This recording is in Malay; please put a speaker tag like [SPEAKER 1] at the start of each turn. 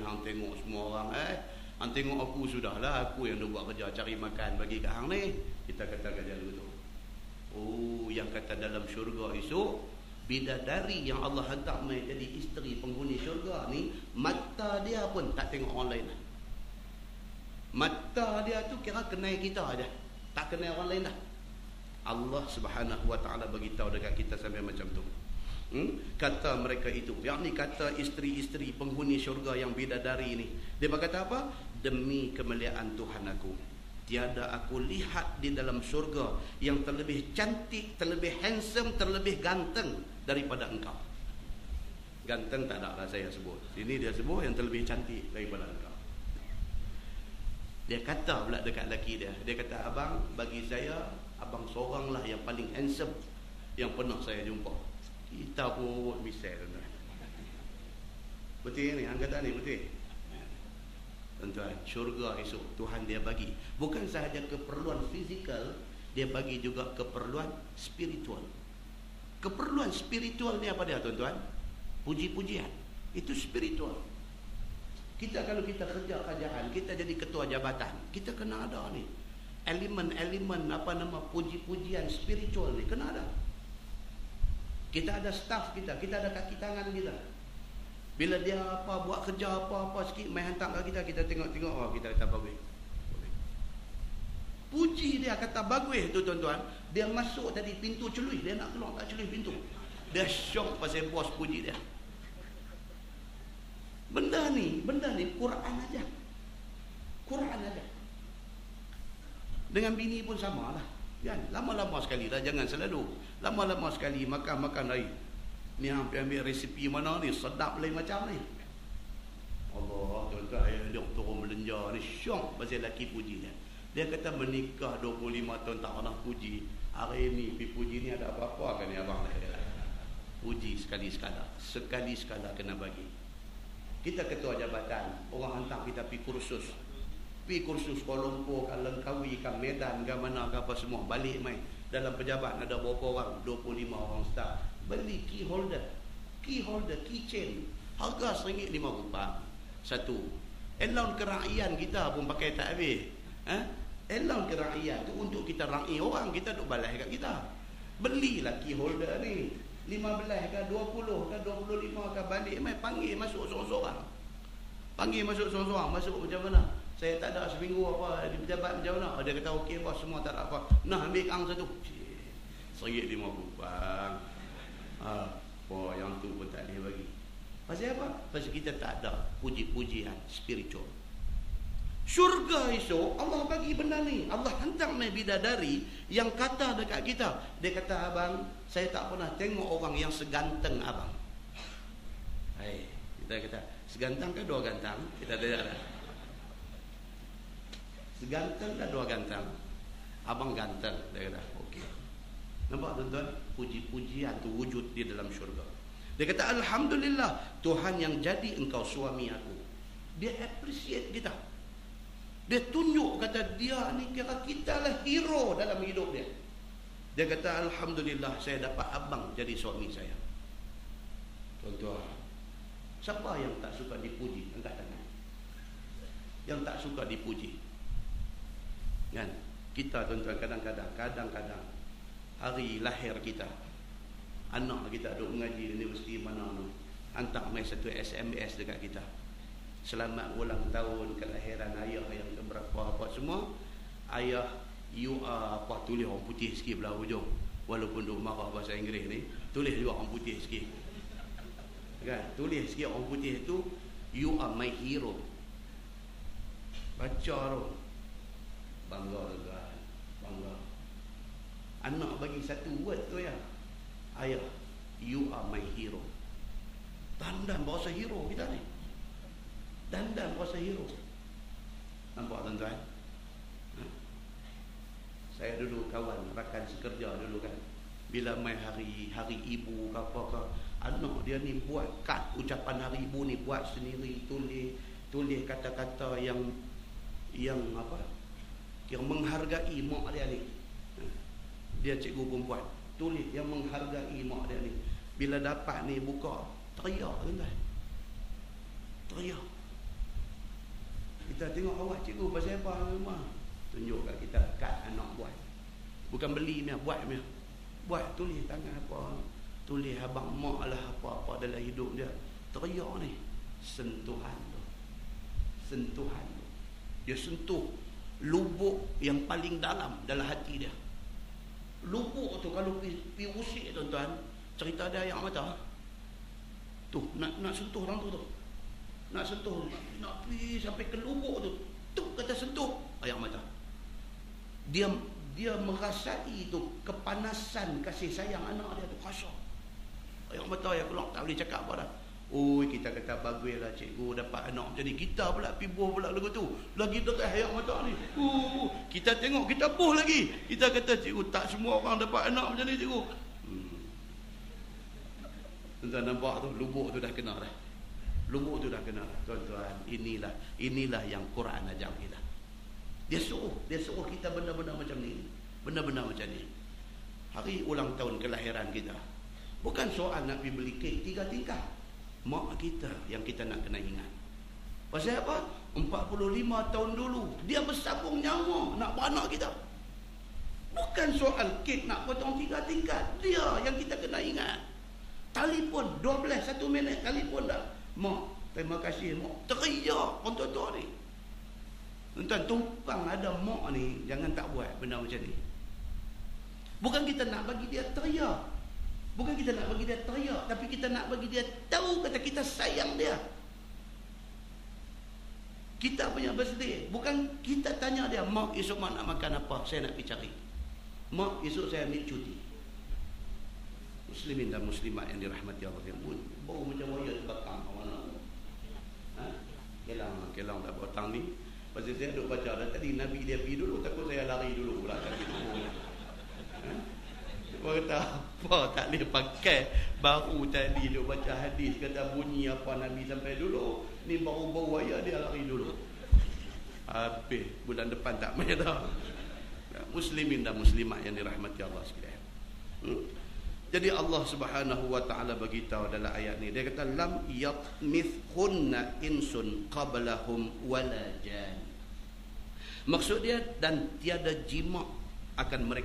[SPEAKER 1] hang tengok semua orang, hang tengok aku sudahlah, aku yang dah buat kerja cari makan bagi kat hang ni. Kita kata kerja dulu tu. Oh, yang kata dalam syurga esok, bidadari yang Allah hantar mai jadi isteri penghuni syurga ni, mata dia pun tak tengok orang lain. Mata dia tu kira kenal kita aja, tak kenal orang lain dah. Allah Subhanahu Wa Taala bagi tahu dekat kita sampai macam tu. Kata mereka itu, yakni kata isteri-isteri penghuni syurga yang bidadari ni, dia berkata apa? Demi kemuliaan Tuhan aku, tiada aku lihat di dalam syurga yang terlebih cantik, terlebih handsome, terlebih ganteng daripada engkau. Ganteng tak ada lah saya sebut. Ini dia sebut yang terlebih cantik daripada engkau. Dia kata pula dekat lelaki dia, dia kata, abang, bagi saya abang seorang lah yang paling handsome yang pernah saya jumpa. Kita pun misal tuan-tuan. Betul ni, angkatan ni betul. Tuan-tuan, syurga esok Tuhan dia bagi bukan sahaja keperluan fizikal, dia bagi juga keperluan spiritual. Keperluan spiritual ni apa dia tuan-tuan? Puji-pujian. Itu spiritual. Kita kalau kita kerja kerajaan, kita jadi ketua jabatan, kita kena ada ni elemen-elemen apa nama puji-pujian spiritual ni, kena ada. Kita ada staff kita ada kaki tangan kita. Bila dia apa buat kerja apa-apa sikit mai hantar kat kita, kita tengok-tengok, oh kita kata bagus. Puji dia kata bagus tu tuan-tuan. Dia masuk tadi pintu celui, dia nak keluar tak celui pintu. Dia syok pasal bos puji dia. Benda ni Quran aja. Quran aja. Dengan bini pun samalah. Kan? Lama-lama sekali lah, jangan selalu. Lama-lama sekali makan air. Ni ambil resipi mana ni, sedap lain macam ni. Allah, tuan-tuan, dia turun melenja ni, syok pasal lelaki puji dia. Dia kata menikah 25 tahun tak pernah puji. Hari ni pergi puji ni ada apa-apa kan ni abang? Puji sekali-sekala. Sekali-sekala kena bagi. Kita ketua jabatan, orang hantar kita pergi kursus. Pergi kursus Kuala Lumpur, kat Langkawi, kat Medan, kat mana, kat apa semua. Balik main. Dalam pejabat ada berapa orang? 25 orang staff. Beli key holder, keychain. Harga RM1.05 satu. Allowance kerakyatan kita pun pakai tak habis. Allowance kerakyatan tu untuk kita rakyat orang, kita duk balas kat kita. Belilah key holder ni. 15 ke 20 ke 25 ke, balik main panggil masuk seorang-seorang. Panggil masuk seorang-seorang, masuk macam mana? Saya tak ada seminggu apa di pejabat macam mana? Dia kata okey bos, semua tak ada apa. Nah, ambil kang satu. RM1.50 bang. Oh, yang tu pun tak boleh bagi. Pasal apa? Pasal kita tak ada puji-pujian spiritual. Syurga esok Allah bagi benda ni. Allah hantar mai bidadari yang kata dekat kita. Dia kata, abang, saya tak pernah tengok orang yang seganteng abang. Hai, kita kata, seganteng ke dua ganteng? Kita tidak ada. Seganteng ke dua ganteng? Abang ganteng, dia kata. Okey. Nampak tuan-tuan? Puji-pujian tu wujud di dalam syurga. Dia kata, alhamdulillah Tuhan yang jadi engkau suami aku. Dia appreciate kita. Dia tunjuk, kata dia ni kira kita lah hero dalam hidup dia. Dia kata, alhamdulillah saya dapat abang jadi suami saya. Tuan-tuan, siapa yang tak suka dipuji? Angkat tangan. Yang tak suka dipuji. Kan? Kita tuan-tuan kadang-kadang hari lahir kita, anak kita duduk mengaji di universiti mana tu, hantar mai satu SMS dekat kita, selamat ulang tahun kelahiran ayah yang keberapa apa semua. Ayah, you are apa, tulis orang putih sikit belah hujung, walaupun duk marah bahasa Inggeris ni, tulis juga orang putih sikit kan, tulis sikit orang putih tu, you are my hero. Baca tu bangga tuan, bangga. Anak bagi satu word tu ya, ayah, you are my hero. Dandan bahasa hero kita ni, dandan bahasa hero. Nampak tuan-tuan? Saya dulu kawan rakan sekerja dulu kan, bila mai hari ibu ke apa ke, anak dia ni buat kad ucapan hari ibu ni, buat sendiri, tulis kata-kata yang apa, yang menghargai mak dia ni. Dia cikgu perempuan, tulis yang menghargai mak dia ni. Bila dapat ni buka, teriak tuan-tuan, teriak. kita tengok awak cikgu pasal apa rumah. Tunjuk kat kita, kad anak buat. Bukan beli ni, buat ni. Buat, tulis tangan apa, tulis abang mak lah apa-apa dalam hidup dia. Teriak ni, sentuhan tu. Sentuhan tu. Dia sentuh lubuk yang paling dalam hati dia. Lubuk tu kalau pergi usik tuan-tuan, cerita dia air mata. Tu, nak sentuh orang tu. Nak sentuh, nak pergi sampai ke lubuk tu. Tu kata sentuh, air mata. Dia merasai tu kepanasan kasih sayang anak dia tu, rasa. Air mata yang keluar, tak boleh cakap apa dah. Oi, kita kata baguslah cikgu dapat anak macam ni. Kita pula pergi buh pula lagu tu. Lagi dekat air mata ni. Kita tengok, kita buh lagi. Kita kata cikgu, tak semua orang dapat anak macam ni cikgu. Tuan-tuan nampak tu, lubuk tu dah kena dah. Lubuk tu dah kena dah. Tuan-tuan, inilah yang Quran ajar kita. Dia suruh kita benda-benda macam ni. Benda-benda macam ni. Hari ulang tahun kelahiran kita, bukan soal nak pergi beli kek 3 tingkat. Mak kita yang kita nak kena ingat. Pasal apa? 45 tahun dulu dia bersabung nyawa nak beranak kita. Bukan soal kek nak potong 3 tingkat. Dia yang kita kena ingat. Telefon 12 1 minit telefon dah. Mak, terima kasih mak. Teriak orang tua ni. Tuan-tuan, tumpang ada mak ni, jangan tak buat benda macam ni. Bukan kita nak bagi dia teriak. Bukan kita nak bagi dia teriak, tapi kita nak bagi dia tahu kata kita sayang dia. Kita punya birthday, bukan kita tanya dia, mak esok mak nak makan apa, saya nak pergi cari. Mak esok saya ambil cuti. Muslimin dan muslimat yang dirahmati Allah, bau macam wayar terbakang mana. Kelang tak batang ni. Pasal saya duk baca dah tadi, Nabi dia pergi dulu, takut saya lari dulu pula cari dulu. Dia kata apa tak boleh pakai. Baru tadi duk baca hadis kata bunyi apa Nabi sampai dulu, ni baru wayar dia lari dulu. Habis bulan depan tak main dah. Muslimin dan muslimat yang dirahmati Allah sekalian. Jadi Allah Subhanahu wa taala bagi tahu dalam ayat ni, dia kata lam yatmithunna insun qablahum wala jan. Maksud dia, dan tiada jima akan mereka